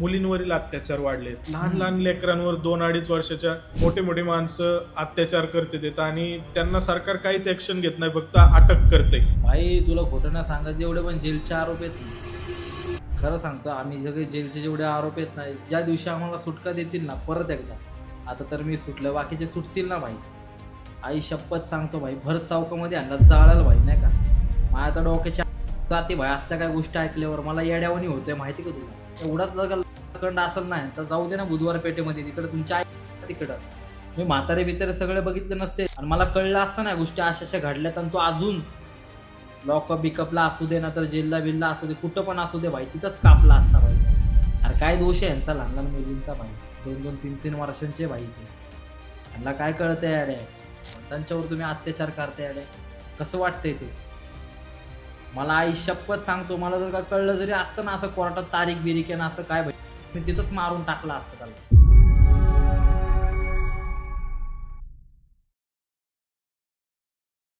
मुलींवरील अत्याचार वाढले, लहान लहान लेकरांवर 2-2.5 वर्षाच्या मोठी मोठी माणसं अत्याचार करते आणि त्यांना सरकार काहीच ऍक्शन घेत नाही, फक्त अटक करते. भाई तुला खोटं नाही सांगत, जेवढे पण जेलचे आरोप आहेत ना, खरं सांगतो आम्ही सगळे जेलचे जेवढे आरोप आहेत ना, ज्या दिवशी आम्हाला सुटका देतील ना परत एकदा, आता तर मी सुटलं, बाकीचे सुटतील ना भाई, आई शपथ सांगतो भाई, भर चौकामध्ये आणला जाळाल भाई, नाही का. माझ्या तर डोक्याच्या जाती भाई असल्या काय गोष्टी ऐकल्यावर मला येड्यावानी होते माहिती का तुला. एवढाच कंड असेल ना यांचा, जाऊ दे ना बुधवार पेठेमध्ये, तिकडे तुमच्या आई तिकडं मी म्हातारे बितारे सगळे बघितले नसते आणि मला कळलं असतं ना गोष्टी अशा घडल्यात, आणि तो अजून लॉकअप बिकअपला असू दे ना तर जेलला बिल्ला असू दे, कुठं पण असू दे भाई, तिथंच कापला असता भाई. अरे काय दोष आहे यांचा लहान लहान मुलींचा भाई, 2-2, 3-3 वर्षांचे भाई, ते यांना काय कळतंय अडे, त्यांच्यावर तुम्ही अत्याचार करताय अडे, कसं वाटतंय ते मला. आई शपथ सांगतो, मला जर का कळलं जरी असतं ना असं कोर्टात तारीख बिरीक आहे ना असं काय भाई, मी तिथंच मारून टाकलं असतं त्याला.